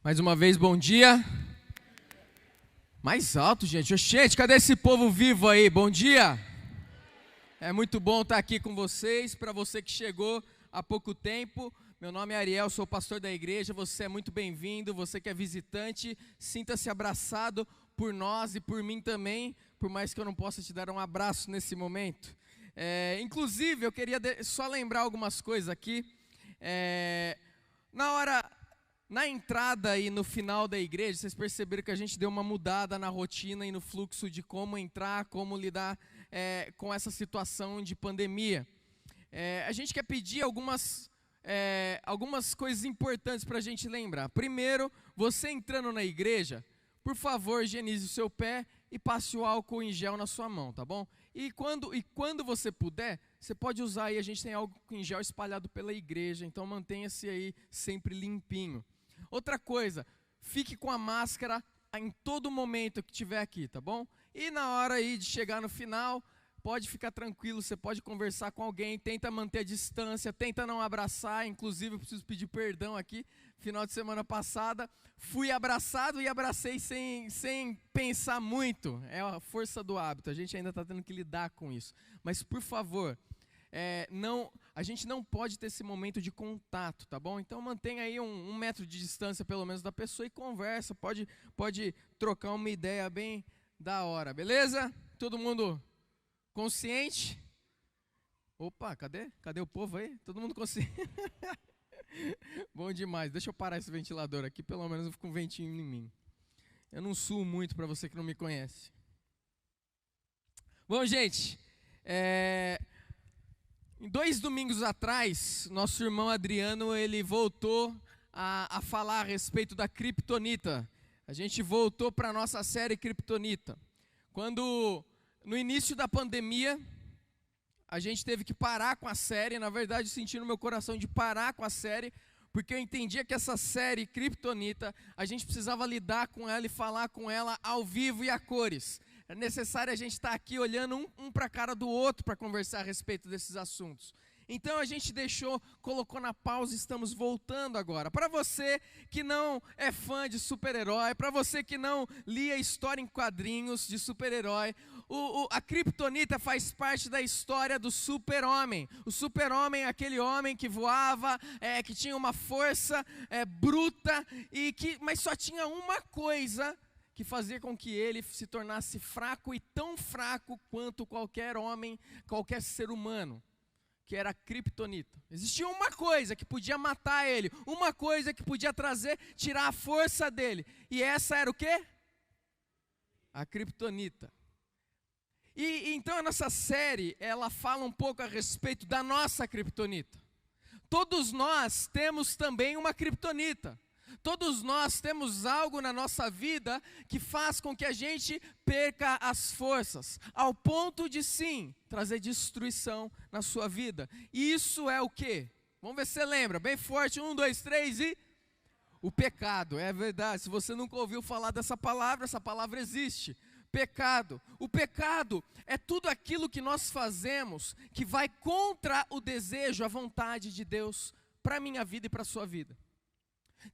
Mais uma vez, bom dia. Mais alto, gente. Gente, cadê esse povo vivo aí? Bom dia. É muito bom estar aqui com vocês. Para você que chegou há pouco tempo, meu nome é Ariel, sou pastor da igreja. Você é muito bem-vindo. Você que é visitante, sinta-se abraçado por nós e por mim também, por mais que eu não possa te dar um abraço nesse momento. Inclusive, eu queria só lembrar algumas coisas aqui. Na entrada e no final da igreja, vocês perceberam que a gente deu uma mudada na rotina e no fluxo de como entrar, como lidar com essa situação de pandemia. A gente quer pedir algumas coisas importantes para a gente lembrar. Primeiro, você entrando na igreja, por favor, higienize o seu pé e passe o álcool em gel na sua mão, tá bom? E quando você puder, você pode usar aí, a gente tem álcool em gel espalhado pela igreja, então mantenha-se aí sempre limpinho. Outra coisa, fique com a máscara em todo momento que estiver aqui, tá bom? E na hora aí de chegar no final, pode ficar tranquilo, você pode conversar com alguém, tenta manter a distância, tenta não abraçar. Inclusive eu preciso pedir perdão aqui, final de semana passada, fui abraçado e abracei sem pensar muito. É a força do hábito, a gente ainda está tendo que lidar com isso. Mas por favor, a gente não pode ter esse momento de contato, tá bom? Então mantenha aí um metro de distância pelo menos da pessoa e conversa, pode trocar uma ideia bem da hora, beleza? Todo mundo consciente? Opa, cadê o povo aí? Todo mundo consciente? Bom demais, deixa eu parar esse ventilador aqui, pelo menos eu fico com um ventinho em mim. Eu não suo muito para você que não me conhece. Bom, gente, em 2 domingos atrás, nosso irmão Adriano, ele voltou a falar a respeito da Kryptonita. A gente voltou para a nossa série Kryptonita. Quando, no início da pandemia, a gente teve que parar com a série. Na verdade, eu senti no meu coração de parar com a série, porque eu entendia que essa série Kryptonita, a gente precisava lidar com ela e falar com ela ao vivo e a cores. É necessário a gente estar aqui olhando um para a cara do outro para conversar a respeito desses assuntos. Então a gente colocou na pausa e estamos voltando agora. Para você que não é fã de super-herói, para você que não lia história em quadrinhos de super-herói, a Kryptonita faz parte da história do super-homem. O super-homem é aquele homem que voava, que tinha uma força bruta, mas só tinha uma coisa que fazia com que ele se tornasse fraco e tão fraco quanto qualquer homem, qualquer ser humano, que era a Kryptonita. Existia uma coisa que podia matar ele, uma coisa que podia tirar a força dele, e essa era o quê? A Kryptonita. E então a nossa série, ela fala um pouco a respeito da nossa Kryptonita. Todos nós temos também uma Kryptonita. Todos nós temos algo na nossa vida que faz com que a gente perca as forças, ao ponto de sim, trazer destruição na sua vida. E isso é o quê? Vamos ver se você lembra, bem forte, 1, 2, 3 e... O pecado, é verdade, se você nunca ouviu falar dessa palavra, essa palavra existe. Pecado. O pecado é tudo aquilo que nós fazemos que vai contra o desejo, a vontade de Deus para a minha vida e para a sua vida.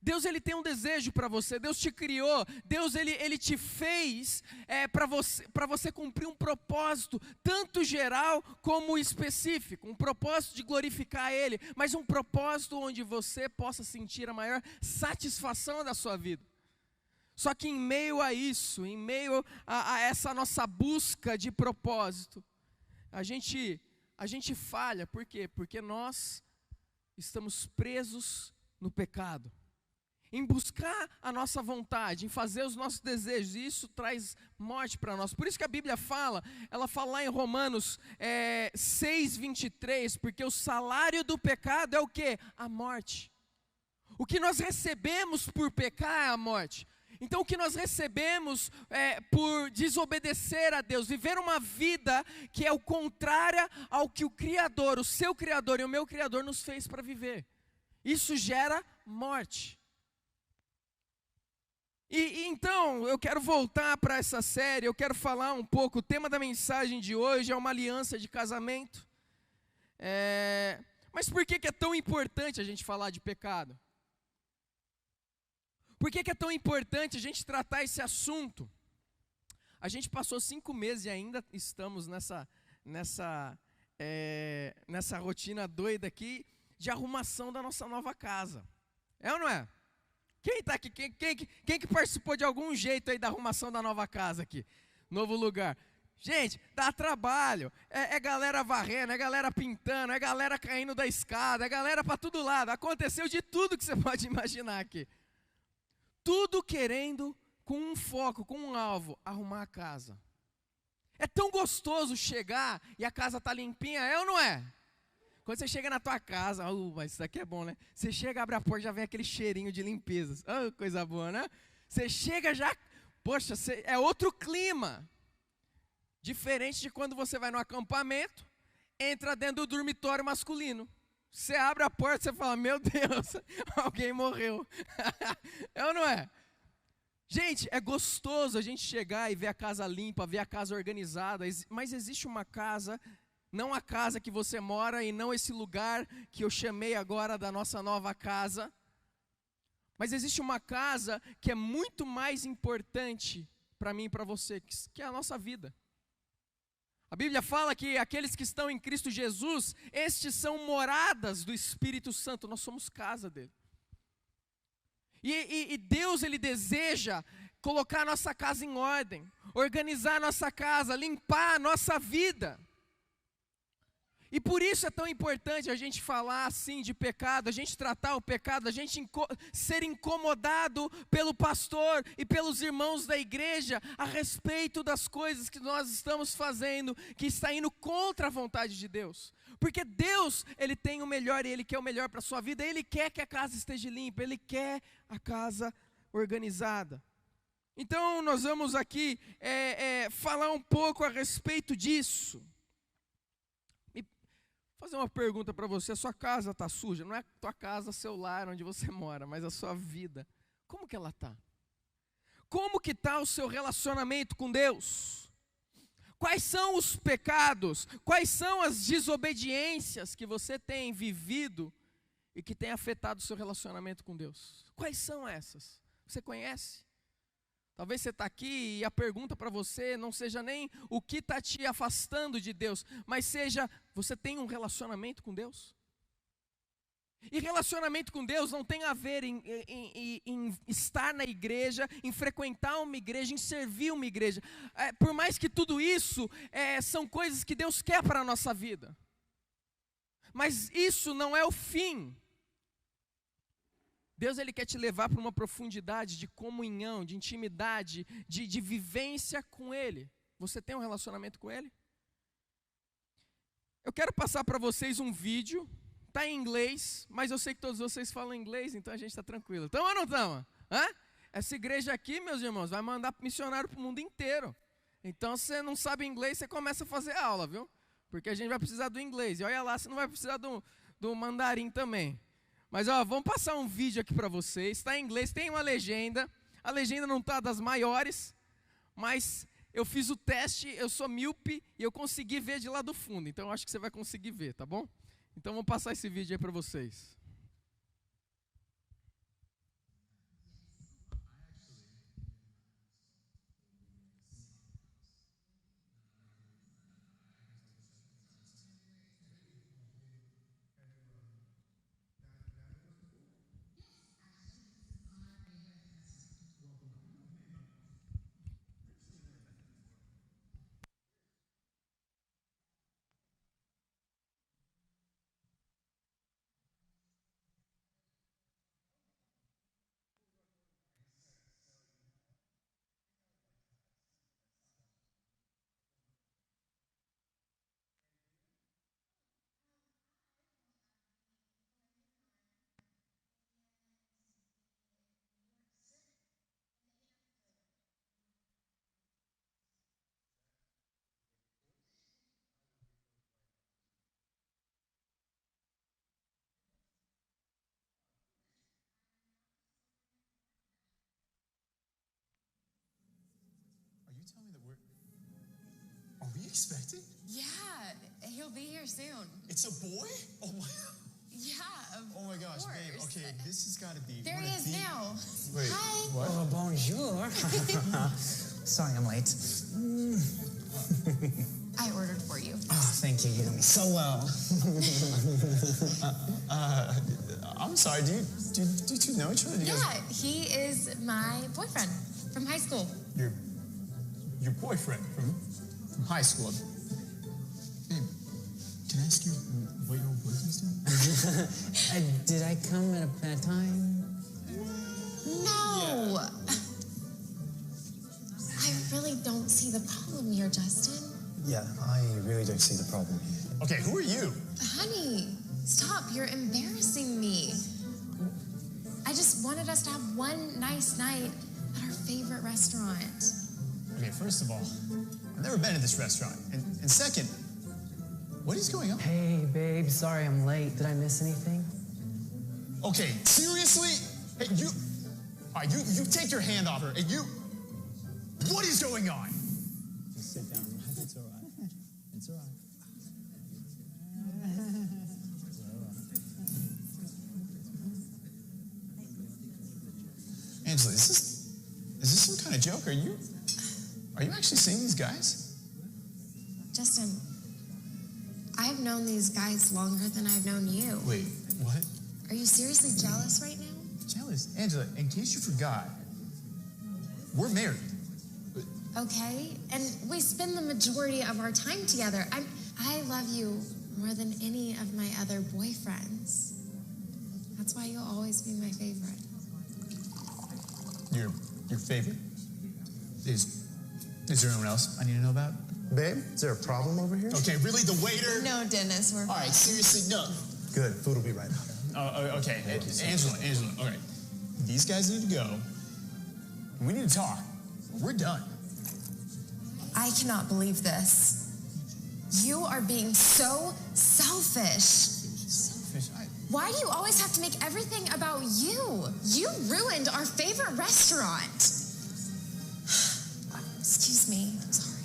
Deus, ele tem um desejo para você, Deus te criou, Deus ele te fez para você cumprir um propósito, tanto geral como específico, um propósito de glorificar Ele, mas um propósito onde você possa sentir a maior satisfação da sua vida. Só que em meio a isso, em meio a essa nossa busca de propósito, a gente falha, por quê? Porque nós estamos presos no pecado. Em buscar a nossa vontade, em fazer os nossos desejos, e isso traz morte para nós. Por isso que a Bíblia ela fala lá em Romanos 6:23, porque o salário do pecado é o quê? A morte. O que nós recebemos por pecar é a morte. Então o que nós recebemos por desobedecer a Deus, viver uma vida que é o contrário ao que o Criador, o seu Criador e o meu Criador nos fez para viver. Isso gera morte. E então, eu quero voltar para essa série, eu quero falar um pouco, o tema da mensagem de hoje é uma aliança de casamento. Mas por que é tão importante a gente falar de pecado? Por que é tão importante a gente tratar esse assunto? A gente passou 5 meses e ainda estamos nessa rotina doida aqui de arrumação da nossa nova casa. É ou não é? Quem está aqui? Quem que participou de algum jeito aí da arrumação da nova casa aqui? Novo lugar. Gente, dá trabalho. É galera varrendo, é galera pintando, é galera caindo da escada, é galera para todo lado. Aconteceu de tudo que você pode imaginar aqui. Tudo querendo, com um foco, com um alvo, arrumar a casa. É tão gostoso chegar e a casa tá limpinha, é ou não é? Quando você chega na tua casa, mas isso aqui é bom, né? Você chega, abre a porta, já vem aquele cheirinho de limpeza. Coisa boa, né? Você chega já, poxa, é outro clima. Diferente de quando você vai no acampamento, entra dentro do dormitório masculino. Você abre a porta e você fala, meu Deus, alguém morreu. É ou não é? Gente, é gostoso a gente chegar e ver a casa limpa, ver a casa organizada, mas existe uma casa, não a casa que você mora e não esse lugar que eu chamei agora da nossa nova casa, mas existe uma casa que é muito mais importante para mim e para você, que é a nossa vida. A Bíblia fala que aqueles que estão em Cristo Jesus, estes são moradas do Espírito Santo, nós somos casa dele. E Deus, Ele deseja colocar a nossa casa em ordem, organizar a nossa casa, limpar a nossa vida. E por isso é tão importante a gente falar assim de pecado, a gente tratar o pecado, a gente ser incomodado pelo pastor e pelos irmãos da igreja a respeito das coisas que nós estamos fazendo, que está indo contra a vontade de Deus. Porque Deus, Ele tem o melhor e Ele quer o melhor para a sua vida, Ele quer que a casa esteja limpa, Ele quer a casa organizada. Então nós vamos aqui falar um pouco a respeito disso. Fazer uma pergunta para você, a sua casa está suja? Não é a tua casa, seu lar, onde você mora, mas a sua vida. Como que ela está? Como que está o seu relacionamento com Deus? Quais são os pecados? Quais são as desobediências que você tem vivido e que tem afetado o seu relacionamento com Deus? Quais são essas? Você conhece? Talvez você está aqui e a pergunta para você não seja nem o que está te afastando de Deus, mas seja, você tem um relacionamento com Deus? E relacionamento com Deus não tem a ver em estar na igreja, em frequentar uma igreja, em servir uma igreja. Por mais que tudo isso são coisas que Deus quer para a nossa vida. Mas isso não é o fim. Deus, Ele quer te levar para uma profundidade de comunhão, de intimidade, de vivência com Ele. Você tem um relacionamento com Ele? Eu quero passar para vocês um vídeo, está em inglês, mas eu sei que todos vocês falam inglês, então a gente está tranquilo. Estamos ou não estamos? Essa igreja aqui, meus irmãos, vai mandar missionário para o mundo inteiro. Então, se você não sabe inglês, você começa a fazer aula, viu? Porque a gente vai precisar do inglês. E olha lá, você não vai precisar do mandarim também. Mas vamos passar um vídeo aqui para vocês, está em inglês, tem uma legenda, a legenda não está das maiores, mas eu fiz o teste, eu sou míope e eu consegui ver de lá do fundo, então eu acho que você vai conseguir ver, tá bom? Então vamos passar esse vídeo aí para vocês. Tell me that are we expecting? Yeah, he'll be here soon. It's a boy? Oh my. Yeah, Oh my gosh, course. babe. Okay, this has got to be. There he is now. Wait. Hi. Bonjour. Sorry I'm late. I ordered for you. Oh, thank you. You know me so well. I'm sorry, do you two know each other? Do you guys- Yeah, he is my boyfriend from high school. Your boyfriend from high school. Babe, can I ask you what your boyfriend's doing? Did I come at a bad time? No! I really don't see the problem here, Justin. Yeah, I really don't see the problem here. Okay, who are you? Honey, stop. You're embarrassing me. I just wanted us to have one nice night at our favorite restaurant. Okay, first of all, I've never been to this restaurant. And second, what is going on? Hey, babe. Sorry I'm late. Did I miss anything? Okay, seriously? Hey, you... All right, you take your hand off her, and you... What is going on? Just sit down. It's all right. It's all right. Angela, is this some kind of joke? Are you actually seeing these guys? Justin, I've known these guys longer than I've known you. Wait, what? Are you seriously jealous right now? Jealous? Angela, in case you forgot, we're married. Okay, and we spend the majority of our time together. I love you more than any of my other boyfriends. That's why you'll always be my favorite. Your favorite? Is there anyone else I need to know about? Babe, is there a problem over here? Okay, really, the waiter? No, Dennis, we're All right, seriously, no. Good. Food will be right out. Okay, Thank you so Angela, all right. These guys need to go. We need to talk. We're done. I cannot believe this. You are being so selfish. Selfish. Why do you always have to make everything about you? You ruined our favorite restaurant. Excuse me. I'm sorry.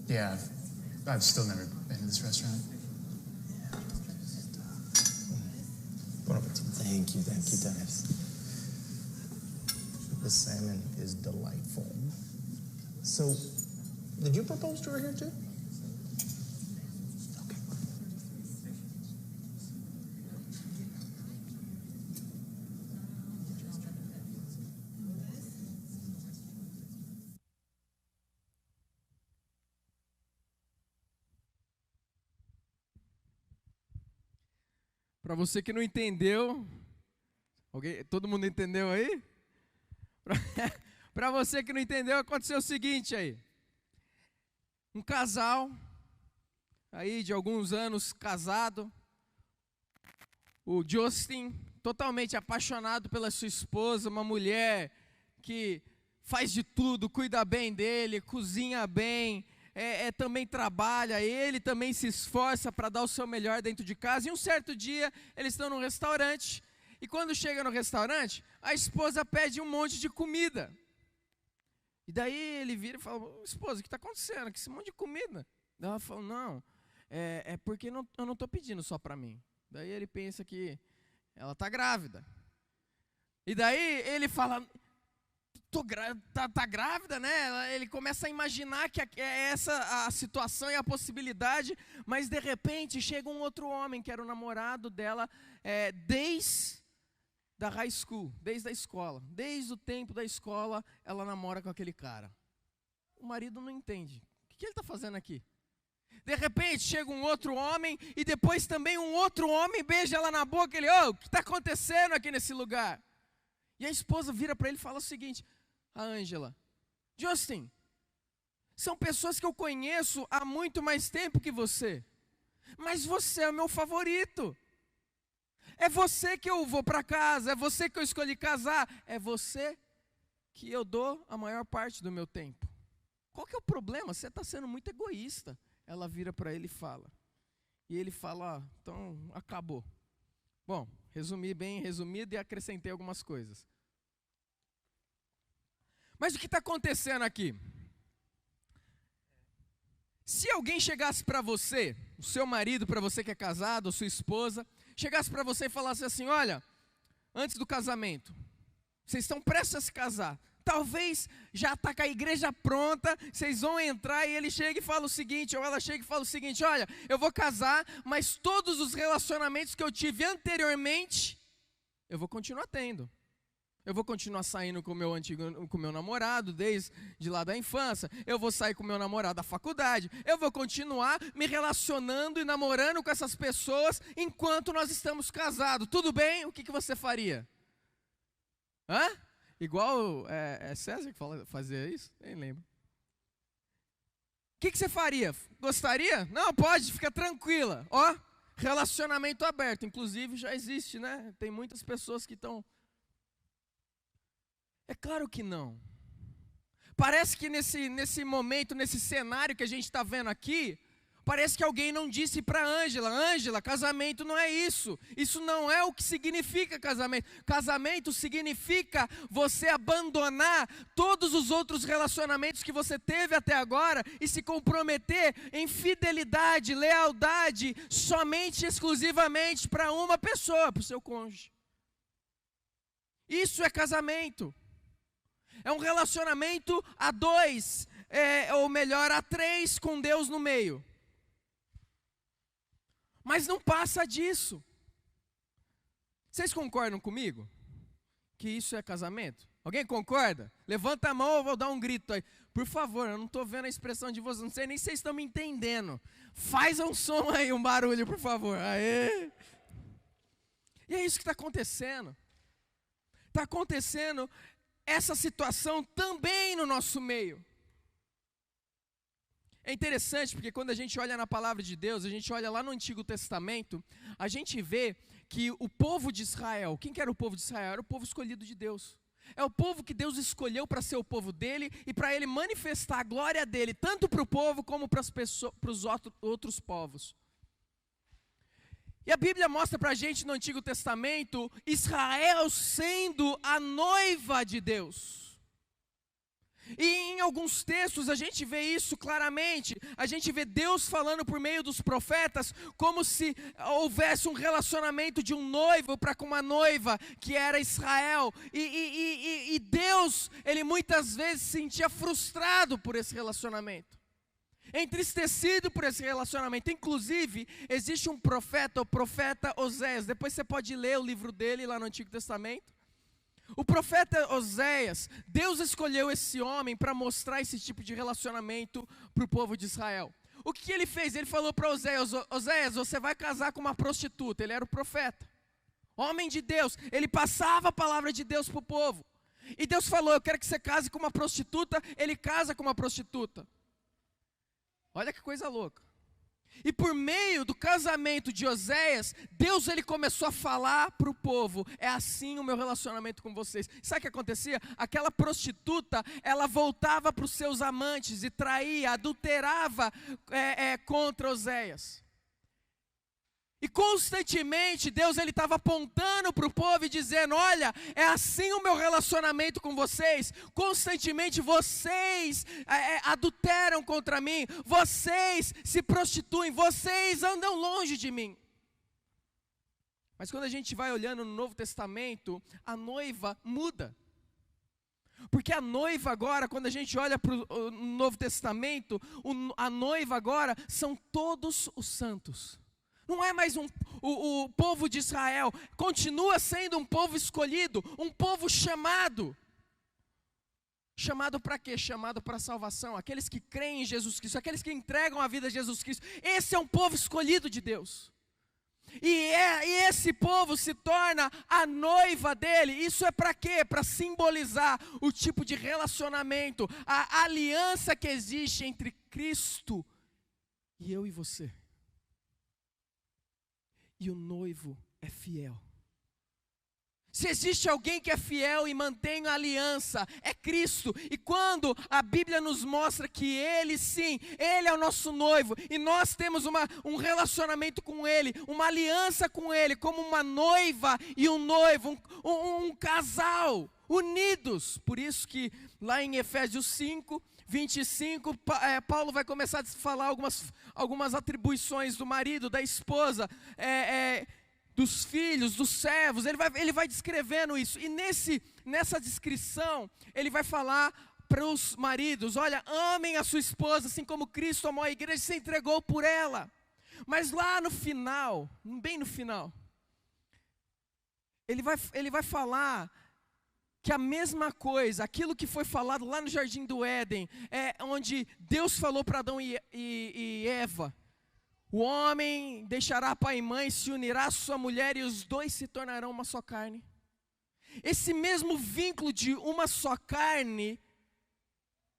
Yeah, I've still never been to this restaurant. Thank you, Dennis. The salmon is delightful. So, did you propose to her here too? Okay. Para você que não entendeu, todo mundo entendeu aí? Para você que não entendeu, aconteceu o seguinte aí. Um casal, aí de alguns anos casado, o Justin, totalmente apaixonado pela sua esposa, uma mulher que faz de tudo, cuida bem dele, cozinha bem, também trabalha, ele também se esforça para dar o seu melhor dentro de casa. E um certo dia, eles estão num restaurante, e quando chega no restaurante, a esposa pede um monte de comida. E daí ele vira e fala: esposa, o que está acontecendo? Que esse monte de comida? Daí ela fala: não, é porque eu não estou pedindo só para mim. Daí ele pensa que ela está grávida. E daí ele fala: tá grávida, né? Ele começa a imaginar que é essa a situação e a possibilidade, mas de repente chega um outro homem que era o namorado dela desde da high school, desde a escola. Desde o tempo da escola, ela namora com aquele cara. O marido não entende. O que ele está fazendo aqui? De repente chega um outro homem e depois também um outro homem beija ela na boca. Ele: o que está acontecendo aqui nesse lugar? E a esposa vira para ele e fala o seguinte: a Ângela, Justin, são pessoas que eu conheço há muito mais tempo que você, mas você é o meu favorito. É você que eu vou para casa, é você que eu escolhi casar, é você que eu dou a maior parte do meu tempo. Qual que é o problema? Você está sendo muito egoísta. Ela vira para ele e fala. E ele fala: então acabou. Bom, resumi bem resumido e acrescentei algumas coisas. Mas o que está acontecendo aqui? Se alguém chegasse para você, o seu marido, para você que é casado, ou sua esposa, chegasse para você e falasse assim: olha, antes do casamento, Vocês estão prestes a se casar. Talvez já está com a igreja pronta, vocês vão entrar e ele chega e fala o seguinte, ou ela chega e fala o seguinte: olha, eu vou casar, mas todos os relacionamentos que eu tive anteriormente, eu vou continuar tendo. Eu vou continuar saindo com o meu namorado desde lá da infância. Eu vou sair com o meu namorado da faculdade. Eu vou continuar me relacionando e namorando com essas pessoas enquanto nós estamos casados. Tudo bem? O que você faria? Hã? Igual é César que fazia isso? Nem lembro. O que você faria? Gostaria? Não, pode, fica tranquila. Ó, relacionamento aberto. Inclusive já existe, né? Tem muitas pessoas que estão... É claro que não. Parece que nesse momento, nesse cenário que a gente está vendo aqui, parece que alguém não disse para Ângela: Ângela, casamento não é isso. Isso não é o que significa casamento. Casamento significa você abandonar todos os outros relacionamentos que você teve até agora e se comprometer em fidelidade, lealdade, somente, exclusivamente para uma pessoa, para o seu cônjuge. Isso é casamento. É um relacionamento a dois, ou melhor, a três, com Deus no meio. Mas não passa disso. Vocês concordam comigo? Que isso é casamento? Alguém concorda? Levanta a mão, eu vou dar um grito aí. Por favor, eu não estou vendo a expressão de vocês, não sei nem se vocês estão me entendendo. Faz um som aí, um barulho, por favor. Aê! E é isso que está acontecendo. Está acontecendo essa situação também no nosso meio. É interessante porque quando a gente olha na palavra de Deus, a gente olha lá no Antigo Testamento, a gente vê que o povo de Israel, quem que era o povo de Israel? Era o povo escolhido de Deus. É o povo que Deus escolheu para ser o povo dele e para ele manifestar a glória dele, tanto para o povo como para os outros povos. E a Bíblia mostra para a gente no Antigo Testamento, Israel sendo a noiva de Deus. E em alguns textos a gente vê isso claramente. A gente vê Deus falando por meio dos profetas, como se houvesse um relacionamento de um noivo para com uma noiva, que era Israel. E Deus, ele muitas vezes se sentia frustrado por esse relacionamento, entristecido por esse relacionamento. Inclusive, existe um profeta, o profeta Oséias. Depois você pode ler o livro dele lá no Antigo Testamento. O profeta Oséias, Deus escolheu esse homem para mostrar esse tipo de relacionamento para o povo de Israel. O que ele fez? Ele falou para Oséias: Oséias, você vai casar com uma prostituta. Ele era o profeta, homem de Deus. Ele passava a palavra de Deus para o povo. E Deus falou: eu quero que você case com uma prostituta. Ele casa com uma prostituta. Olha que coisa louca. E por meio do casamento de Oséias, Deus ele começou a falar para o povo: é assim o meu relacionamento com vocês. Sabe o que acontecia? Aquela prostituta, ela voltava para os seus amantes e traía, adulterava contra Oséias. E constantemente Deus ele estava apontando para o povo e dizendo: olha, é assim o meu relacionamento com vocês. Constantemente vocês adulteram contra mim, vocês se prostituem, vocês andam longe de mim. Mas quando a gente vai olhando no Novo Testamento, a noiva muda. Porque a noiva agora, quando a gente olha para o Novo Testamento, a noiva agora são todos os santos. Não é mais o povo de Israel, continua sendo um povo escolhido, um povo chamado. Chamado para quê? Chamado para a salvação. Aqueles que creem em Jesus Cristo, aqueles que entregam a vida a Jesus Cristo. Esse é um povo escolhido de Deus. E esse povo se torna a noiva dele. Isso é para quê? Para simbolizar o tipo de relacionamento, a aliança que existe entre Cristo e eu e você. E o noivo é fiel. Se existe alguém que é fiel e mantém a aliança, é Cristo. E quando a Bíblia nos mostra que Ele sim, Ele é o nosso noivo, e nós temos um relacionamento com Ele, uma aliança com Ele, como uma noiva e um noivo, um casal unidos. Por isso que lá em Efésios 5, 25, Paulo vai começar a falar algumas atribuições do marido, da esposa, dos filhos, dos servos. Ele vai descrevendo isso. E nessa descrição, ele vai falar para os maridos: olha, amem a sua esposa, assim como Cristo amou a igreja e se entregou por ela. Mas lá no final, bem no final, ele vai falar que a mesma coisa, aquilo que foi falado lá no Jardim do Éden, onde Deus falou para Adão e Eva: o homem deixará pai e mãe, se unirá à sua mulher e os dois se tornarão uma só carne. Esse mesmo vínculo de uma só carne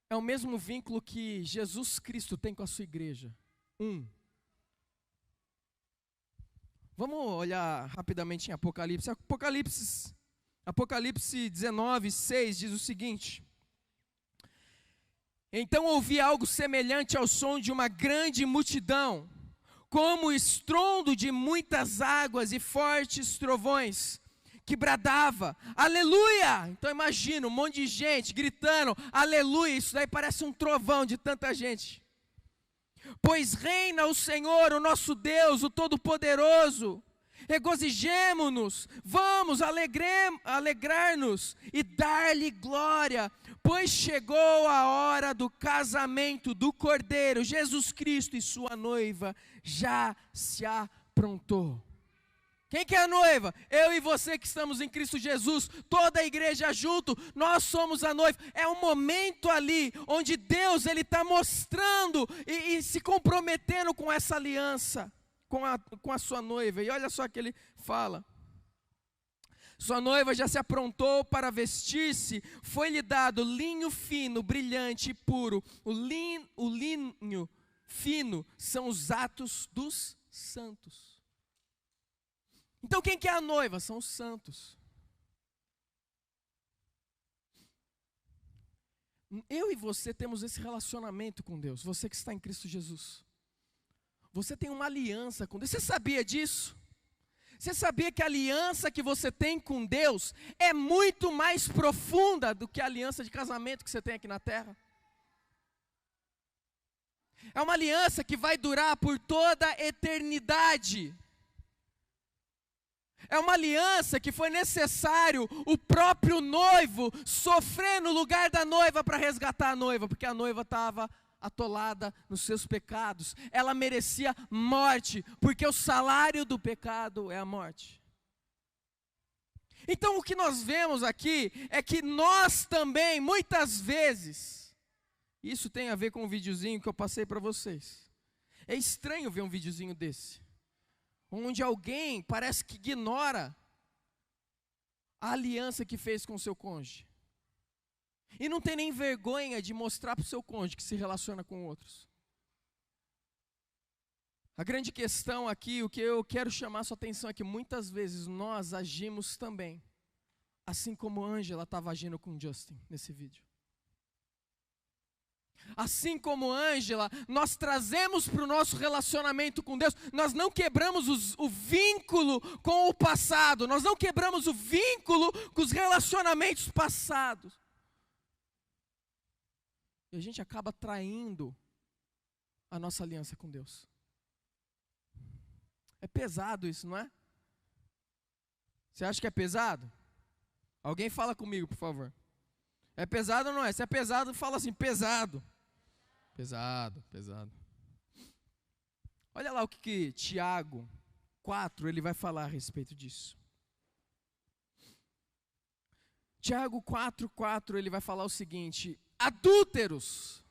é o mesmo vínculo que Jesus Cristo tem com a sua igreja. Vamos olhar rapidamente em Apocalipse. Apocalipse 19, 6 diz o seguinte: então ouvi algo semelhante ao som de uma grande multidão, como o estrondo de muitas águas e fortes trovões, que bradava: aleluia! Então imagina um monte de gente gritando aleluia. Isso daí parece um trovão de tanta gente. Pois reina o Senhor, o nosso Deus, o Todo-Poderoso. Regozijemo-nos, vamos alegrar-nos e dar-lhe glória, pois chegou a hora do casamento do Cordeiro. Jesus Cristo e sua noiva já se aprontou. Quem que é a noiva? Eu e você que estamos em Cristo Jesus, toda a igreja junto, nós somos a noiva. É um momento ali onde Deus está mostrando e se comprometendo com essa aliança, com a sua noiva. E olha só que ele fala: sua noiva já se aprontou para vestir-se, foi-lhe dado linho fino, brilhante e puro. O linho fino são os atos dos santos. Então quem que é a noiva? São os santos. Eu e você temos esse relacionamento com Deus. Você que está em Cristo Jesus, você tem uma aliança com Deus. Você sabia disso? Você sabia que a aliança que você tem com Deus é muito mais profunda do que a aliança de casamento que você tem aqui na terra? É uma aliança que vai durar por toda a eternidade. É uma aliança que foi necessário o próprio noivo sofrer no lugar da noiva para resgatar a noiva, porque a noiva estava atolada nos seus pecados. Ela merecia morte, porque o salário do pecado é a morte. Então o que nós vemos aqui é que nós também, muitas vezes, isso tem a ver com um videozinho que eu passei para vocês. É estranho ver um videozinho desse, onde alguém parece que ignora a aliança que fez com o seu cônjuge. E não tem nem vergonha de mostrar para o seu cônjuge que se relaciona com outros. A grande questão aqui, o que eu quero chamar a sua atenção é que muitas vezes nós agimos também, assim como a Ângela estava agindo com o Justin nesse vídeo. Assim como Ângela, nós trazemos para o nosso relacionamento com Deus, nós não quebramos o vínculo com o passado, nós não quebramos o vínculo com os relacionamentos passados. E a gente acaba traindo a nossa aliança com Deus. É pesado isso, não é? Você acha que é pesado? Alguém fala comigo, por favor. É pesado ou não é? Se é pesado, fala assim: pesado. Pesado, pesado. Olha lá o que Tiago 4, ele vai falar a respeito disso. Tiago 4, ele vai falar o seguinte: adúlteros,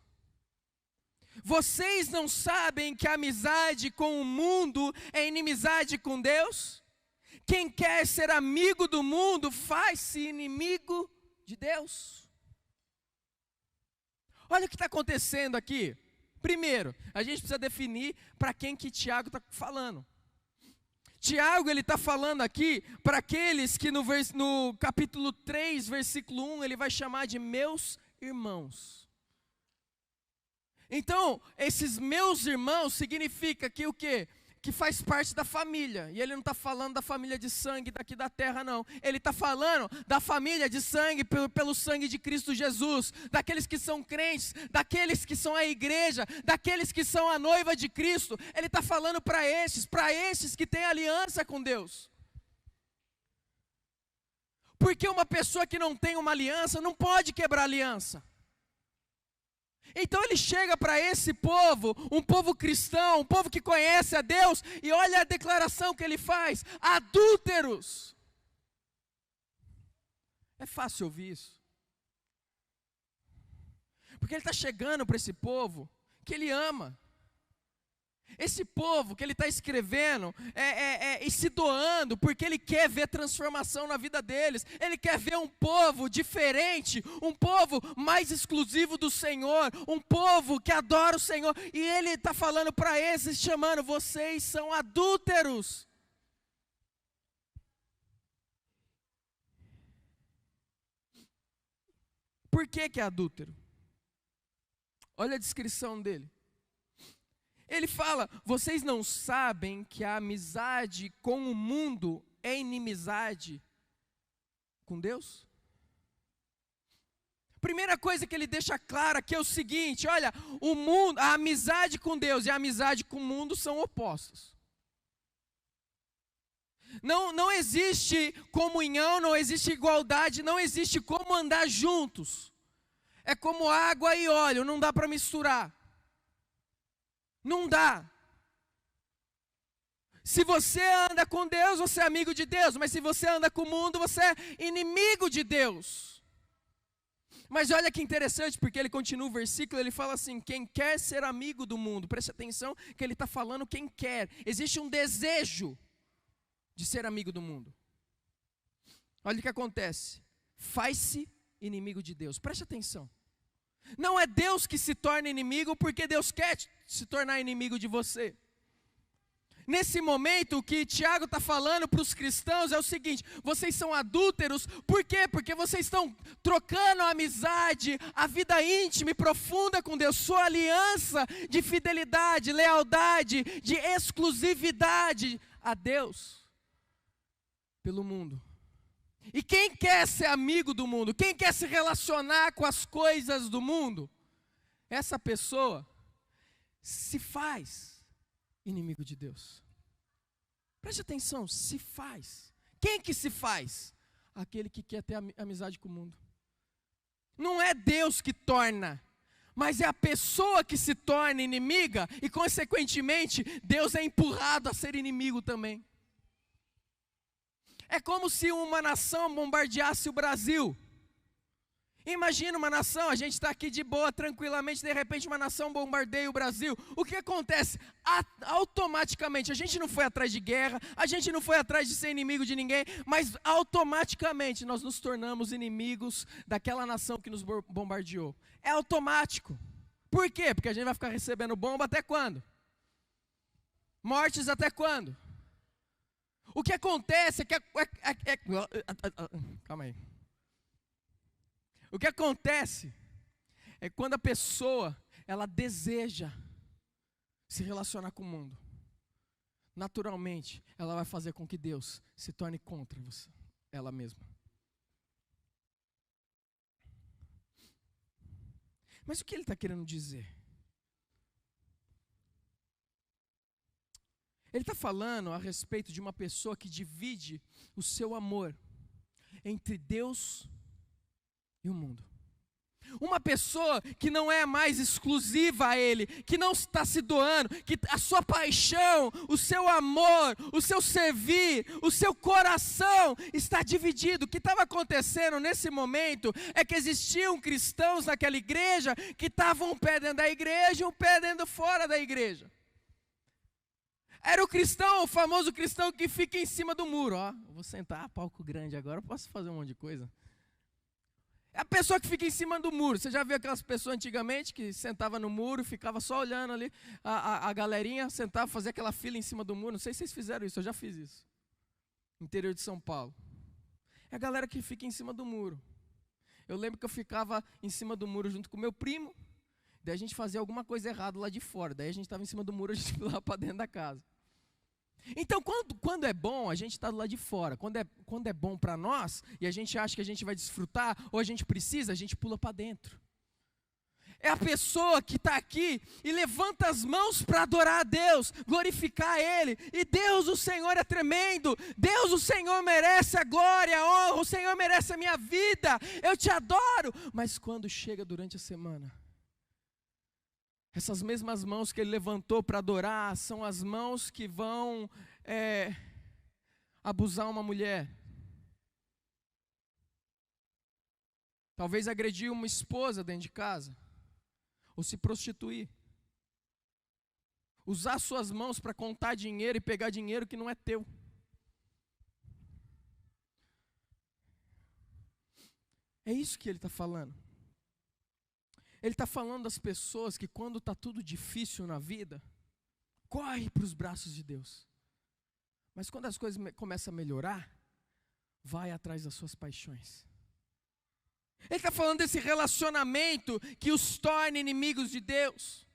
vocês não sabem que a amizade com o mundo é inimizade com Deus? Quem quer ser amigo do mundo faz-se inimigo de Deus. Olha o que está acontecendo aqui. Primeiro, a gente precisa definir para quem que Tiago está falando. Tiago, ele está falando aqui para aqueles que no capítulo 3, versículo 1, ele vai chamar de meus irmãos. Então, esses meus irmãos significa que o quê? Que faz parte da família. E ele não está falando da família de sangue daqui da terra, não. Ele está falando da família de sangue pelo sangue de Cristo Jesus. Daqueles que são crentes, daqueles que são a igreja, daqueles que são a noiva de Cristo. Ele está falando para esses que têm aliança com Deus. Por Porque uma pessoa que não tem uma aliança não pode quebrar aliança. Então ele chega para esse povo, um povo cristão, um povo que conhece a Deus, e olha a declaração que ele faz: adúlteros. É fácil ouvir isso. Porque ele está chegando para esse povo que ele ama. Esse povo que ele está escrevendo e se doando, porque ele quer ver transformação na vida deles. Ele quer ver um povo diferente, um povo mais exclusivo do Senhor, um povo que adora o Senhor. E ele está falando para esses, chamando: vocês são adúlteros. Por que é adúltero? Olha a descrição dele. Ele fala: vocês não sabem que a amizade com o mundo é inimizade com Deus? Primeira coisa que ele deixa clara aqui é o seguinte: olha, o mundo, a amizade com Deus e a amizade com o mundo são opostos. Não existe comunhão, não existe igualdade, não existe como andar juntos. É como água e óleo, não dá para misturar. Não dá. Se você anda com Deus, você é amigo de Deus. Mas se você anda com o mundo, você é inimigo de Deus. Mas olha que interessante, porque ele continua o versículo, ele fala assim: quem quer ser amigo do mundo. Preste atenção que ele está falando quem quer. Existe um desejo de ser amigo do mundo. Olha o que acontece: faz-se inimigo de Deus. Preste atenção. Não é Deus que se torna inimigo, porque Deus quer se tornar inimigo de você. Nesse momento, o que Tiago está falando para os cristãos é o seguinte: vocês são adúlteros. Por quê? Porque vocês estão trocando a amizade, a vida íntima e profunda com Deus, sua aliança de fidelidade, lealdade, de exclusividade a Deus, pelo mundo. E quem quer ser amigo do mundo, quem quer se relacionar com as coisas do mundo, essa pessoa se faz inimigo de Deus. Preste atenção, se faz. Quem que se faz? Aquele que quer ter amizade com o mundo. Não é Deus que torna, mas é a pessoa que se torna inimiga e, consequentemente, Deus é empurrado a ser inimigo também. É como se uma nação bombardeasse o Brasil. Imagina uma nação, a gente está aqui de boa, tranquilamente, de repente uma nação bombardeia o Brasil. O que acontece? Automaticamente, a gente não foi atrás de guerra, a gente não foi atrás de ser inimigo de ninguém, mas automaticamente nós nos tornamos inimigos daquela nação que nos bombardeou. É automático. Por quê? Porque a gente vai ficar recebendo bomba até quando? Mortes até quando? O que acontece é que... Calma aí. O que acontece é quando a pessoa, ela deseja se relacionar com o mundo. Naturalmente, ela vai fazer com que Deus se torne contra você, ela mesma. Mas o que ele está querendo dizer? Ele está falando a respeito de uma pessoa que divide o seu amor entre Deus e o mundo. Uma pessoa que não é mais exclusiva a Ele, que não está se doando, que a sua paixão, o seu amor, o seu servir, o seu coração está dividido. O que estava acontecendo nesse momento é que existiam cristãos naquela igreja que estavam um pé dentro da igreja e um pé dentro fora da igreja. Era o cristão, o famoso cristão que fica em cima do muro. Ó, eu vou sentar, palco grande agora, eu posso fazer um monte de coisa. É a pessoa que fica em cima do muro. Você já viu aquelas pessoas antigamente que sentava no muro e ficava só olhando ali, a galerinha sentava, fazia aquela fila em cima do muro. Não sei se vocês fizeram isso, eu já fiz isso. No interior de São Paulo. É a galera que fica em cima do muro. Eu lembro que eu ficava em cima do muro junto com meu primo, daí a gente fazia alguma coisa errada lá de fora, daí a gente estava em cima do muro, a gente pulava para dentro da casa. Então, quando é bom, a gente está do lado de fora. Quando é bom para nós, e a gente acha que a gente vai desfrutar, ou a gente precisa, a gente pula para dentro. é a pessoa que está aqui e levanta as mãos para adorar a Deus, glorificar Ele. E Deus, o Senhor, é tremendo. Deus, o Senhor, merece a glória, a honra. O Senhor merece a minha vida. Eu te adoro. Mas quando chega durante a semana, essas mesmas mãos que Ele levantou para adorar são as mãos que vão abusar uma mulher. Talvez agredir uma esposa dentro de casa. Ou se prostituir. Usar suas mãos para contar dinheiro e pegar dinheiro que não é teu. É isso que ele está falando. Ele está falando das pessoas que quando está tudo difícil na vida, corre para os braços de Deus. Mas quando as coisas começam a melhorar, vai atrás das suas paixões. Ele está falando desse relacionamento que os torna inimigos de Deus.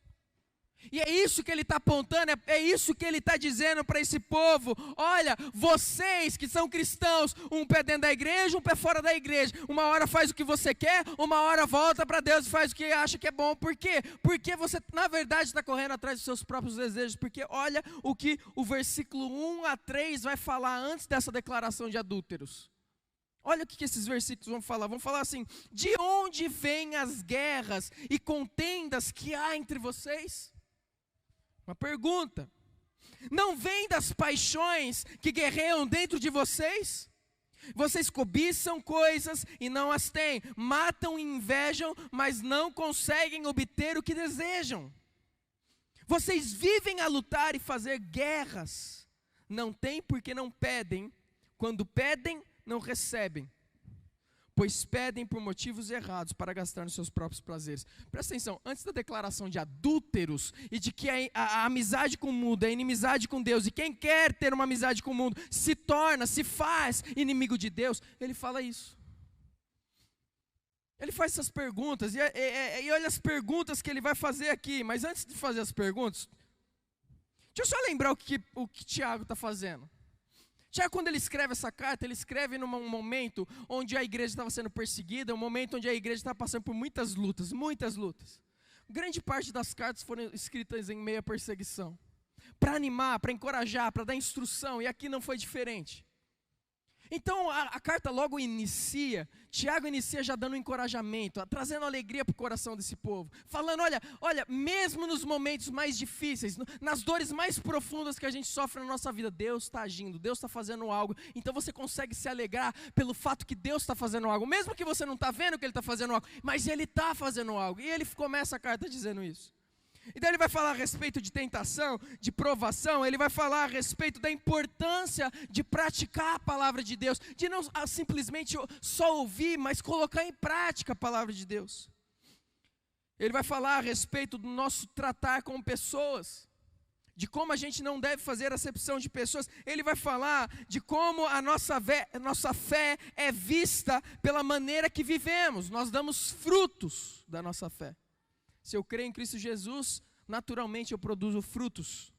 E é isso que ele está apontando, é isso que ele está dizendo para esse povo. Olha, vocês que são cristãos, um pé dentro da igreja, um pé fora da igreja. Uma hora faz o que você quer, uma hora volta para Deus e faz o que acha que é bom. Por quê? Porque você, na verdade, está correndo atrás dos seus próprios desejos. Porque olha o que o versículo 1 a 3 vai falar antes dessa declaração de adúlteros. Olha o que esses versículos vão falar. Vão falar assim: de onde vêm as guerras e contendas que há entre vocês? Uma pergunta. Não vem das paixões que guerreiam dentro de vocês? Vocês cobiçam coisas e não as têm. Matam e invejam, mas não conseguem obter o que desejam. Vocês vivem a lutar e fazer guerras. Não têm porque não pedem. Quando pedem, não recebem, pois pedem por motivos errados para gastar nos seus próprios prazeres. Presta atenção, antes da declaração de adúlteros e de que a amizade com o mundo é inimizade com Deus, e quem quer ter uma amizade com o mundo se faz inimigo de Deus, ele fala isso. Ele faz essas perguntas, e olha as perguntas que ele vai fazer aqui. Mas antes de fazer as perguntas, deixa eu só lembrar o que Tiago está fazendo. Tiago, quando ele escreve essa carta, ele escreve num momento onde a igreja estava sendo perseguida, um momento onde a igreja estava passando por muitas lutas, muitas lutas. Grande parte das cartas foram escritas em meio à perseguição, para animar, para encorajar, para dar instrução, e aqui não foi diferente. Então a carta logo inicia, Tiago inicia já dando um encorajamento, trazendo alegria para o coração desse povo, falando, olha, mesmo nos momentos mais difíceis, nas dores mais profundas que a gente sofre na nossa vida, Deus está agindo, Deus está fazendo algo. Então você consegue se alegrar pelo fato que Deus está fazendo algo, mesmo que você não está vendo que Ele está fazendo algo, mas Ele está fazendo algo, e ele começa a carta dizendo isso. Então ele vai falar a respeito de tentação, de provação, ele vai falar a respeito da importância de praticar a palavra de Deus, de não simplesmente só ouvir, mas colocar em prática a palavra de Deus. Ele vai falar a respeito do nosso tratar com pessoas, de como a gente não deve fazer acepção de pessoas. Ele vai falar de como a nossa fé é vista pela maneira que vivemos, nós damos frutos da nossa fé. Se eu creio em Cristo Jesus, naturalmente eu produzo frutos.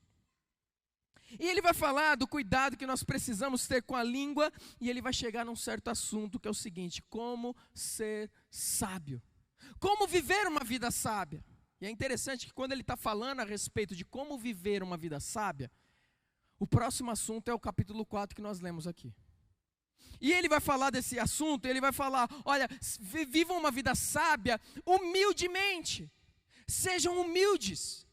E ele vai falar do cuidado que nós precisamos ter com a língua, e ele vai chegar num certo assunto que é o seguinte: como ser sábio. Como viver uma vida sábia. E é interessante que quando ele está falando a respeito de como viver uma vida sábia, o próximo assunto é o capítulo 4 que nós lemos aqui. E ele vai falar desse assunto, ele vai falar, olha, vivam uma vida sábia humildemente. Sejam humildes.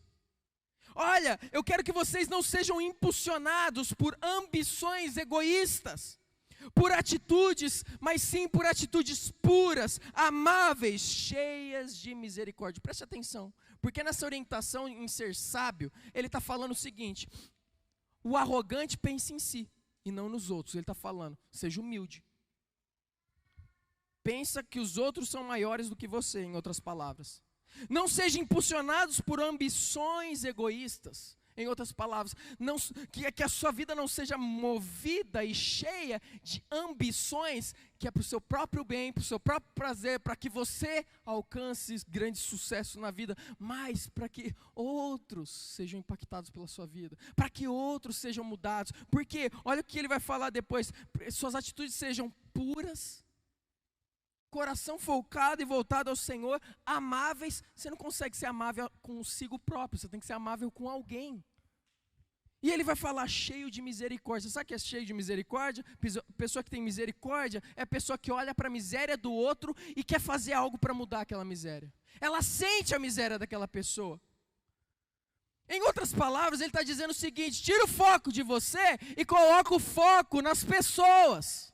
Olha, eu quero que vocês não sejam impulsionados por ambições egoístas, por atitudes, mas sim por atitudes puras, amáveis, cheias de misericórdia. Preste atenção, porque nessa orientação em ser sábio, ele está falando o seguinte: o arrogante pensa em si e não nos outros. Ele está falando, seja humilde. Pensa que os outros são maiores do que você, em outras palavras. Não sejam impulsionados por ambições egoístas. Em outras palavras, que a sua vida não seja movida e cheia de ambições que é para o seu próprio bem, para o seu próprio prazer, para que você alcance grande sucesso na vida, mas para que outros sejam impactados pela sua vida, para que outros sejam mudados. Porque, olha o que ele vai falar depois: suas atitudes sejam puras, coração focado e voltado ao Senhor, amáveis. Você não consegue ser amável consigo próprio, você tem que ser amável com alguém. E ele vai falar cheio de misericórdia. Você sabe o que é cheio de misericórdia? Pessoa que tem misericórdia é a pessoa que olha para a miséria do outro e quer fazer algo para mudar aquela miséria. Ela sente a miséria daquela pessoa. Em outras palavras, ele está dizendo o seguinte: tira o foco de você e coloca o foco nas pessoas.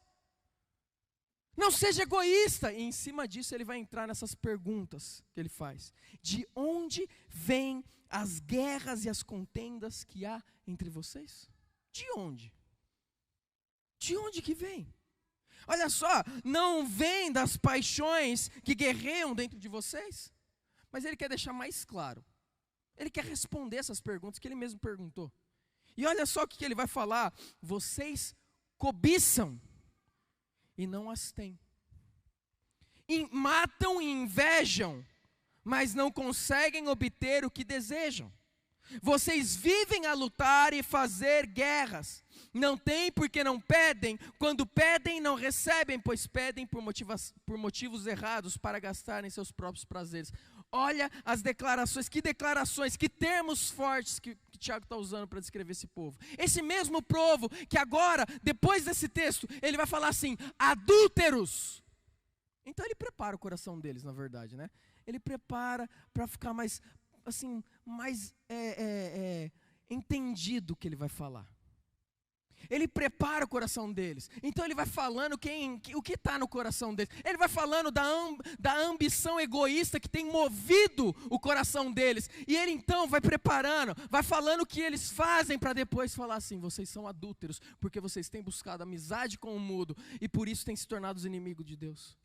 Não seja egoísta. E em cima disso ele vai entrar nessas perguntas que ele faz. De onde vêm as guerras e as contendas que há entre vocês? De onde? De onde que vem? Olha só, não vem das paixões que guerreiam dentro de vocês? Mas ele quer deixar mais claro. Ele quer responder essas perguntas que ele mesmo perguntou. E olha só o que ele vai falar. Vocês cobiçam e não as têm. E matam e invejam, mas não conseguem obter o que desejam. Vocês vivem a lutar e fazer guerras. Não têm porque não pedem. Quando pedem, não recebem, pois pedem por motivos errados para gastarem seus próprios prazeres. Olha as declarações, que termos fortes que Tiago está usando para descrever esse povo. Esse mesmo povo que agora, depois desse texto, ele vai falar assim, adúlteros. Então ele prepara o coração deles, na verdade, né? Ele prepara para ficar mais, assim, mais entendido o que ele vai falar. Ele prepara o coração deles. Então ele vai falando o que está no coração deles. Ele vai falando da ambição egoísta que tem movido o coração deles. E ele então vai preparando, vai falando o que eles fazem para depois falar assim, vocês são adúlteros, porque vocês têm buscado amizade com o mundo e por isso têm se tornado os inimigos de Deus.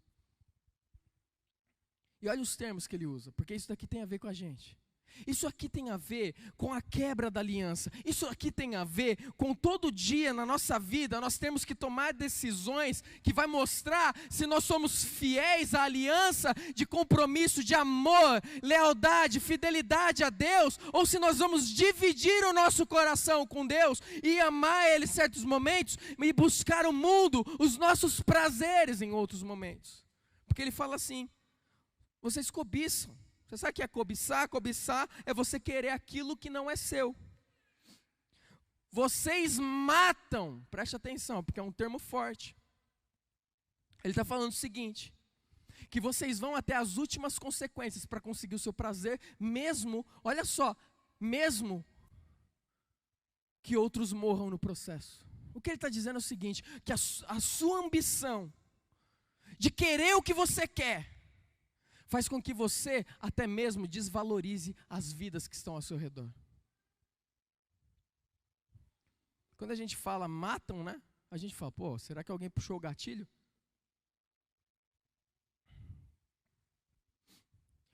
E olha os termos que ele usa, porque isso daqui tem a ver com a gente. Isso aqui tem a ver com a quebra da aliança. Isso aqui tem a ver com todo dia na nossa vida nós temos que tomar decisões que vai mostrar se nós somos fiéis à aliança de compromisso, de amor, lealdade, fidelidade a Deus, ou se nós vamos dividir o nosso coração com Deus e amar Ele em certos momentos e buscar o mundo, os nossos prazeres em outros momentos. Porque ele fala assim, vocês cobiçam. Você sabe o que é cobiçar? Cobiçar é você querer aquilo que não é seu. Vocês matam, preste atenção, porque é um termo forte. Ele está falando o seguinte, que vocês vão até as últimas consequências para conseguir o seu prazer, mesmo, olha só, mesmo que outros morram no processo. O que ele está dizendo é o seguinte, que a sua ambição de querer o que você quer, faz com que você até mesmo desvalorize as vidas que estão ao seu redor. Quando a gente fala matam, né? A gente fala, pô, será que alguém puxou o gatilho?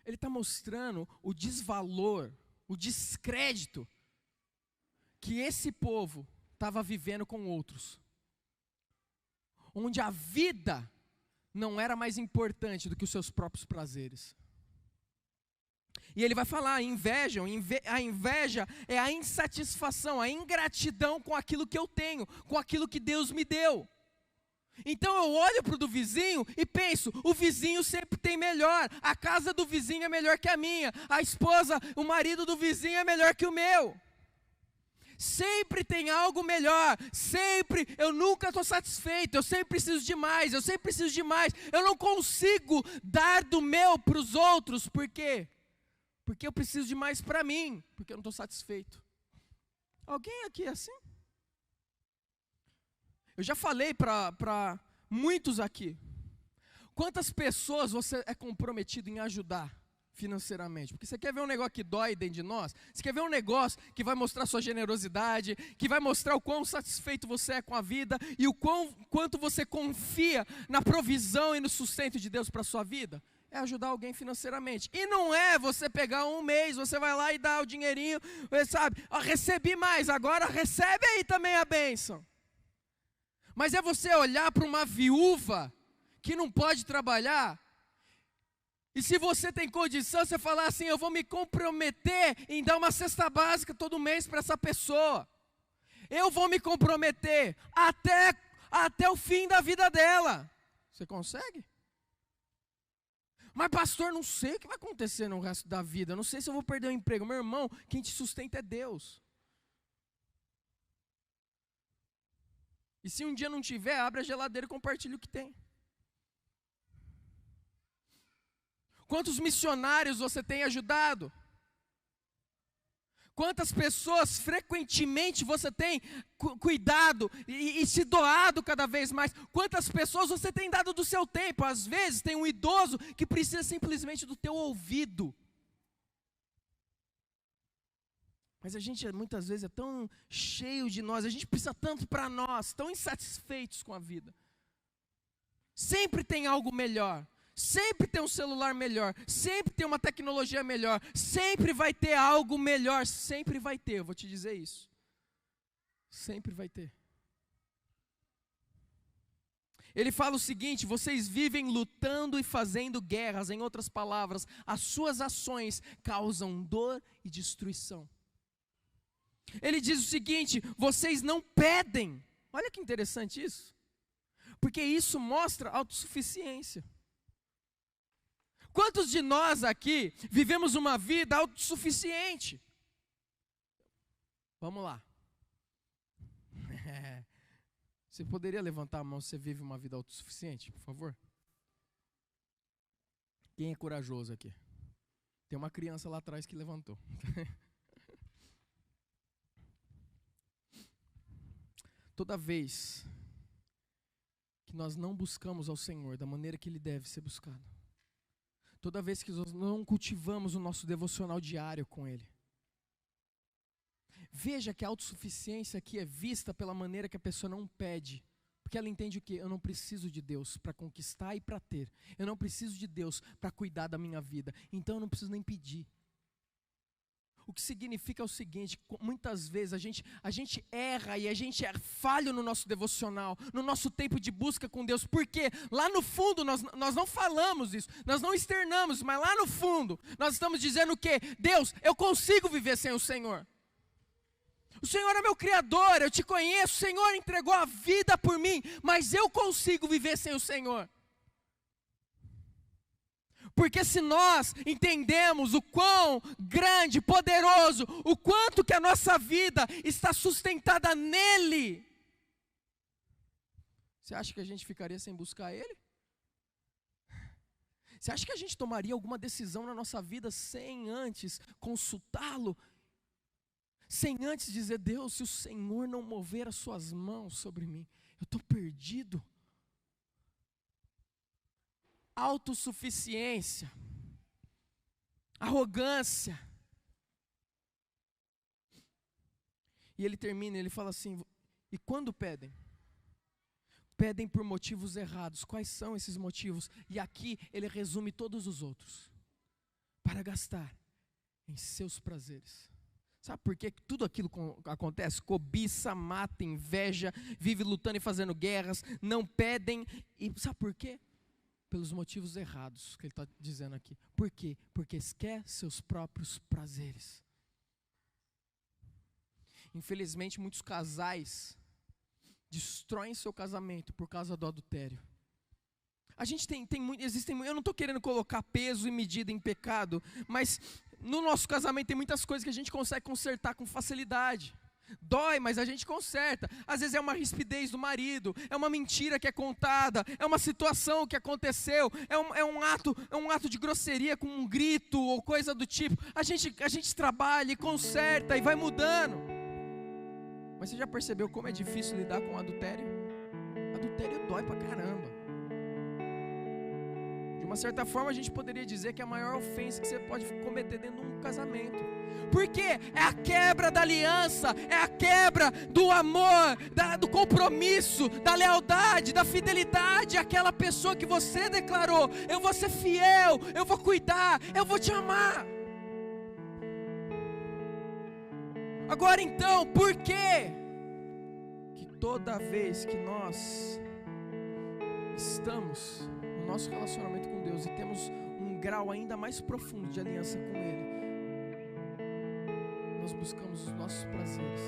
Ele está mostrando o desvalor, o descrédito que esse povo estava vivendo com outros. Onde a vida não era mais importante do que os seus próprios prazeres. E ele vai falar, invejam, a inveja é a insatisfação, a ingratidão com aquilo que eu tenho, com aquilo que Deus me deu. Então eu olho para o do vizinho e penso, o vizinho sempre tem melhor, a casa do vizinho é melhor que a minha, a esposa, o marido do vizinho é melhor que o meu. Sempre tem algo melhor, sempre, eu nunca estou satisfeito, eu sempre preciso de mais, eu não consigo dar do meu para os outros, por quê? Porque eu preciso de mais para mim, porque eu não estou satisfeito. Alguém aqui é assim? Eu já falei para muitos aqui, quantas pessoas você é comprometido em ajudar financeiramente, porque você quer ver um negócio que dói dentro de nós, você quer ver um negócio que vai mostrar sua generosidade, que vai mostrar o quão satisfeito você é com a vida e o quanto você confia na provisão e no sustento de Deus para a sua vida, é ajudar alguém financeiramente. E não é você pegar um mês, você vai lá e dá o dinheirinho, sabe, recebi mais, agora recebe aí também a bênção. Mas é você olhar para uma viúva que não pode trabalhar, e se você tem condição, você falar assim, eu vou me comprometer em dar uma cesta básica todo mês para essa pessoa. Eu vou me comprometer até o fim da vida dela. Você consegue? Mas pastor, não sei o que vai acontecer no resto da vida, não sei se eu vou perder o emprego. Meu irmão, quem te sustenta é Deus. E se um dia não tiver, abre a geladeira e compartilha o que tem. Quantos missionários você tem ajudado? Quantas pessoas frequentemente você tem cuidado e se doado cada vez mais? Quantas pessoas você tem dado do seu tempo? Às vezes tem um idoso que precisa simplesmente do teu ouvido. Mas a gente muitas vezes é tão cheio de nós, a gente precisa tanto para nós, tão insatisfeitos com a vida. Sempre tem algo melhor. Sempre tem um celular melhor, sempre tem uma tecnologia melhor, sempre vai ter algo melhor, sempre vai ter, eu vou te dizer isso. Sempre vai ter. Ele fala o seguinte: vocês vivem lutando e fazendo guerras, em outras palavras, as suas ações causam dor e destruição. Ele diz o seguinte: vocês não pedem. Olha que interessante isso, porque isso mostra autossuficiência. Quantos de nós aqui vivemos uma vida autossuficiente? Vamos lá. Você poderia levantar a mão se você vive uma vida autossuficiente, por favor? Quem é corajoso aqui? Tem uma criança lá atrás que levantou. Toda vez que nós não buscamos ao Senhor da maneira que Ele deve ser buscado, toda vez que nós não cultivamos o nosso devocional diário com Ele, veja que a autossuficiência aqui é vista pela maneira que a pessoa não pede, porque ela entende o quê? Eu não preciso de Deus para conquistar e para ter, eu não preciso de Deus para cuidar da minha vida, então eu não preciso nem pedir. O que significa o seguinte: muitas vezes a gente erra e a gente é falho no nosso devocional, no nosso tempo de busca com Deus, porque lá no fundo nós não falamos isso, nós não externamos, mas lá no fundo nós estamos dizendo o quê? Deus, eu consigo viver sem o Senhor. O Senhor é meu Criador, eu te conheço, o Senhor entregou a vida por mim, mas eu consigo viver sem o Senhor. Porque se nós entendemos o quão grande, poderoso, o quanto que a nossa vida está sustentada nele, você acha que a gente ficaria sem buscar Ele? Você acha que a gente tomaria alguma decisão na nossa vida sem antes consultá-lo? Sem antes dizer: Deus, se o Senhor não mover as suas mãos sobre mim, eu estou perdido. Autossuficiência, arrogância. E ele termina, ele fala assim: e quando pedem? Pedem por motivos errados. Quais são esses motivos? E aqui ele resume todos os outros: para gastar em seus prazeres. Sabe por que tudo aquilo acontece? Cobiça, mata, inveja, vive lutando e fazendo guerras, não pedem. E sabe por quê? Pelos motivos errados que ele está dizendo aqui. Por quê? Porque quer seus próprios prazeres. Infelizmente, muitos casais destroem seu casamento por causa do adultério. A gente eu não estou querendo colocar peso e medida em pecado, mas no nosso casamento tem muitas coisas que a gente consegue consertar com facilidade. Dói, mas a gente conserta. Às vezes é uma rispidez do marido, é uma mentira que é contada, é uma situação que aconteceu, é um ato de grosseria com um grito ou coisa do tipo. A gente trabalha e conserta e vai mudando. Mas você já percebeu como é difícil lidar com o adultério? Adultério dói pra caramba. De uma certa forma a gente poderia dizer que é a maior ofensa que você pode cometer dentro de um casamento. Por quê? É a quebra da aliança, é a quebra do amor, do compromisso, da lealdade, da fidelidade àquela pessoa que você declarou: eu vou ser fiel, eu vou cuidar, eu vou te amar. Agora então, por quê que toda vez que nós estamos no nosso relacionamento com Deus e temos um grau ainda mais profundo de aliança com Ele, nós buscamos os nossos prazeres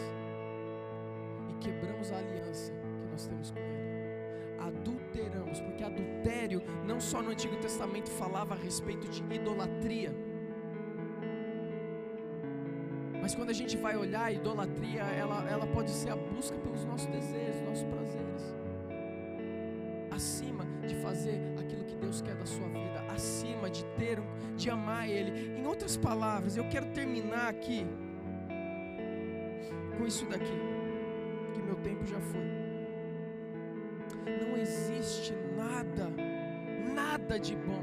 e quebramos a aliança que nós temos com Ele? Adulteramos, porque adultério, não só no Antigo Testamento falava a respeito de idolatria, mas quando a gente vai olhar, a idolatria, ela pode ser a busca pelos nossos desejos, nossos prazeres, acima de fazer aquilo que Deus quer da sua vida, acima de amar Ele. Em outras palavras, eu quero terminar aqui com isso daqui, que meu tempo já foi. Não existe nada de bom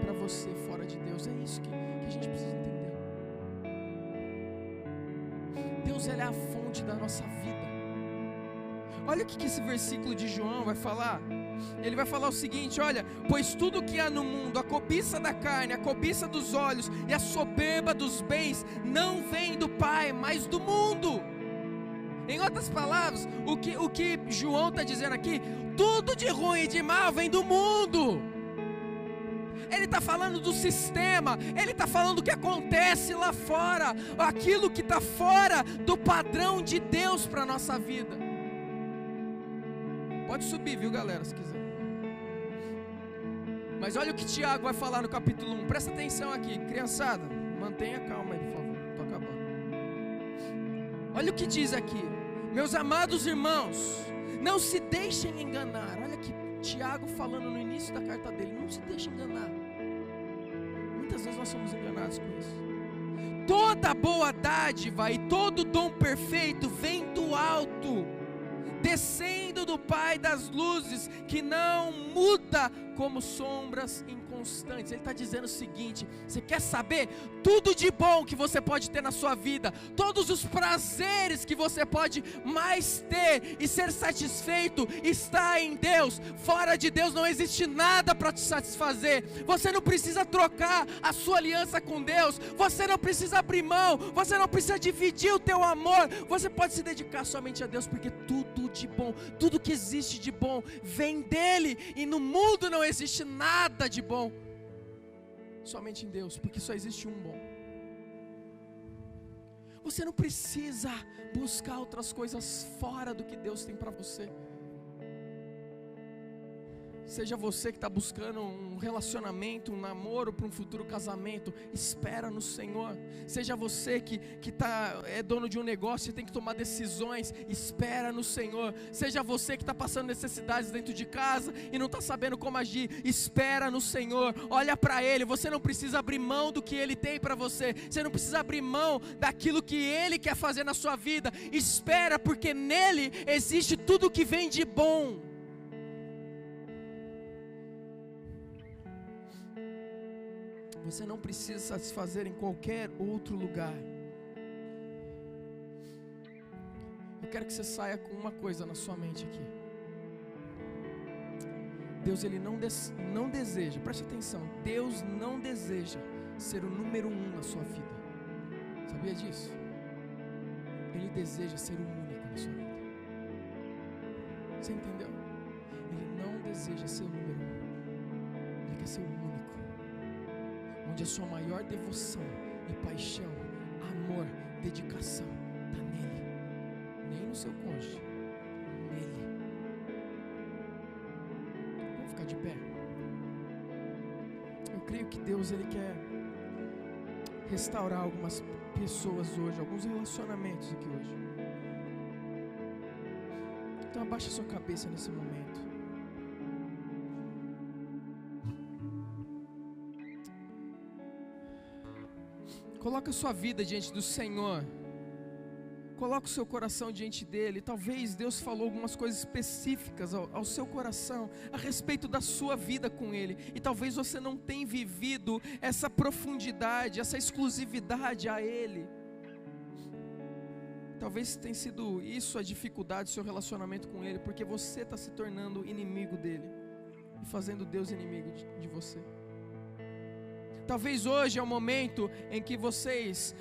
para você fora de Deus. É isso que a gente precisa entender. Deus, Ele é a fonte da nossa vida. Olha o que esse versículo de João vai falar. Ele vai falar o seguinte: olha, pois tudo que há no mundo, a cobiça da carne, a cobiça dos olhos e a soberba dos bens, não vem do Pai, mas do mundo. Em outras palavras, o que João está dizendo aqui, tudo de ruim e de mal vem do mundo. Ele está falando do sistema, ele está falando do que acontece lá fora, aquilo que está fora do padrão de Deus para a nossa vida. Pode subir, viu, galera, se quiser. Mas olha o que Tiago vai falar no capítulo 1, presta atenção aqui, criançada, mantenha calma aí, por favor, estou acabando. Olha o que diz aqui: meus amados irmãos, não se deixem enganar. Olha aqui, Tiago falando no início da carta dele, não se deixem enganar. Muitas vezes nós somos enganados com isso. Toda boa dádiva e todo dom perfeito vem do alto, descendo do Pai das luzes, que não muda como sombras inconstantes. Ele está dizendo o seguinte: você quer saber tudo de bom que você pode ter na sua vida, todos os prazeres que você pode mais ter e ser satisfeito, está em Deus. Fora de Deus não existe nada para te satisfazer. Você não precisa trocar a sua aliança com Deus, você não precisa abrir mão, você não precisa dividir o teu amor, você pode se dedicar somente a Deus, porque tudo de bom, tudo que existe de bom vem dele, e no mundo não existe nada de bom, somente em Deus, porque só existe um bom. Você não precisa buscar outras coisas fora do que Deus tem para você. Seja você que está buscando um relacionamento, um namoro para um futuro casamento, espera no Senhor. Seja você que é dono de um negócio e tem que tomar decisões, espera no Senhor. Seja você que está passando necessidades dentro de casa e não está sabendo como agir, espera no Senhor. Olha para Ele. Você não precisa abrir mão do que Ele tem para você. Você não precisa abrir mão daquilo que Ele quer fazer na sua vida. Espera, porque nele existe tudo que vem de bom. Você não precisa satisfazer em qualquer outro lugar. Eu quero que você saia com uma coisa na sua mente aqui. Deus, Ele não deseja, preste atenção, Deus não deseja ser o número 1 na sua vida. Sabia disso? Ele deseja ser o único na sua vida. Você entendeu? Ele não deseja ser o número 1. Ele quer ser o único. Onde a sua maior devoção e paixão, amor, dedicação está nele, nem no seu cônjuge, nele. Vamos ficar de pé. Eu creio que Deus, Ele quer restaurar algumas pessoas hoje, alguns relacionamentos aqui hoje. Então abaixa sua cabeça nesse momento. Coloca a sua vida diante do Senhor. Coloca o seu coração diante dEle. Talvez Deus falou algumas coisas específicas ao seu coração a respeito da sua vida com Ele. E talvez você não tenha vivido essa profundidade, essa exclusividade a Ele. Talvez tenha sido isso a dificuldade do seu relacionamento com Ele, porque você está se tornando inimigo dEle e fazendo Deus inimigo de você. Talvez hoje é o momento em que você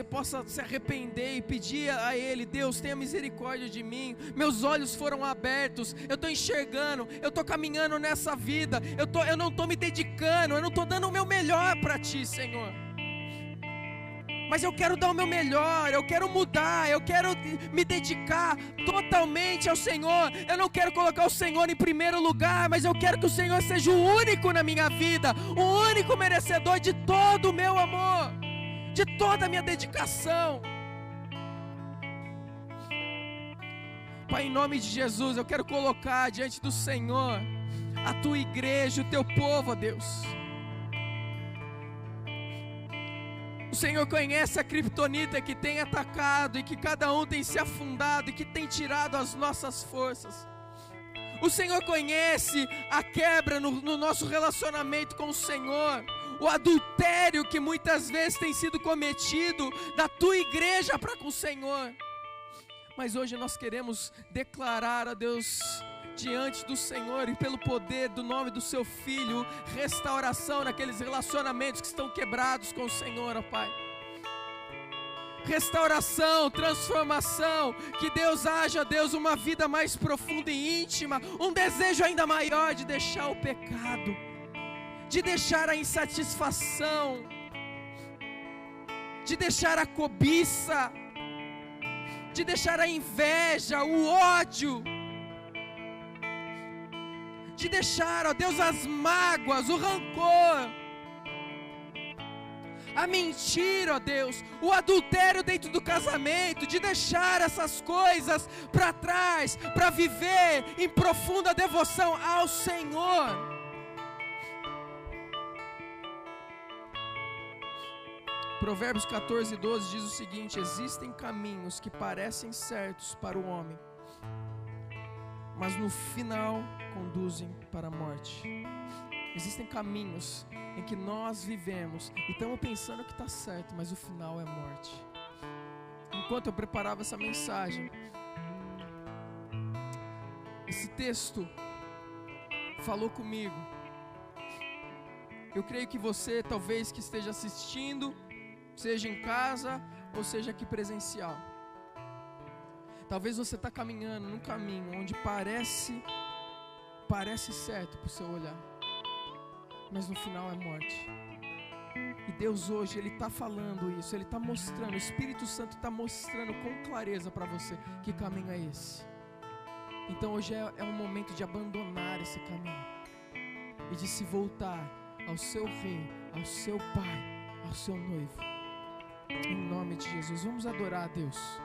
possa se arrepender e pedir a Ele: Deus, tenha misericórdia de mim, meus olhos foram abertos, eu estou enxergando, eu estou caminhando nessa vida, eu não estou me dedicando, eu não estou dando o meu melhor para Ti, Senhor. mas eu quero dar o meu melhor, eu quero mudar, eu quero me dedicar totalmente ao Senhor. Eu não quero colocar o Senhor em primeiro lugar, mas eu quero que o Senhor seja o único na minha vida, o único merecedor de todo o meu amor, de toda a minha dedicação. Pai, em nome de Jesus, eu quero colocar diante do Senhor a tua igreja, o teu povo, ó Deus. O Senhor conhece a criptonita que tem atacado e que cada um tem se afundado e que tem tirado as nossas forças. O Senhor conhece a quebra no nosso relacionamento com o Senhor, o adultério que muitas vezes tem sido cometido da tua igreja para com o Senhor. Mas hoje nós queremos declarar a Deus diante do Senhor e pelo poder do nome do seu Filho, restauração naqueles relacionamentos que estão quebrados com o Senhor, ó Pai. Restauração, transformação, que Deus haja, Deus, uma vida mais profunda e íntima, um desejo ainda maior de deixar o pecado, de deixar a insatisfação, de deixar a cobiça, de deixar a inveja, o ódio, de deixar, ó Deus, as mágoas, o rancor, a mentira, ó Deus, o adultério dentro do casamento, de deixar essas coisas para trás, para viver em profunda devoção ao Senhor. Provérbios 14:12 diz o seguinte: existem caminhos que parecem certos para o homem, mas no final conduzem para a morte. Existem caminhos em que nós vivemos e estamos pensando que está certo, mas o final é morte. Enquanto eu preparava essa mensagem, esse texto falou comigo. Eu creio que você, talvez que esteja assistindo, seja em casa ou seja aqui presencial, talvez você está caminhando num caminho onde parece certo para o seu olhar, mas no final é morte. E Deus hoje, Ele está falando isso, Ele está mostrando, o Espírito Santo está mostrando com clareza para você que caminho é esse. Então hoje é um momento de abandonar esse caminho e de se voltar ao seu Rei, ao seu Pai, ao seu noivo. Em nome de Jesus, vamos adorar a Deus.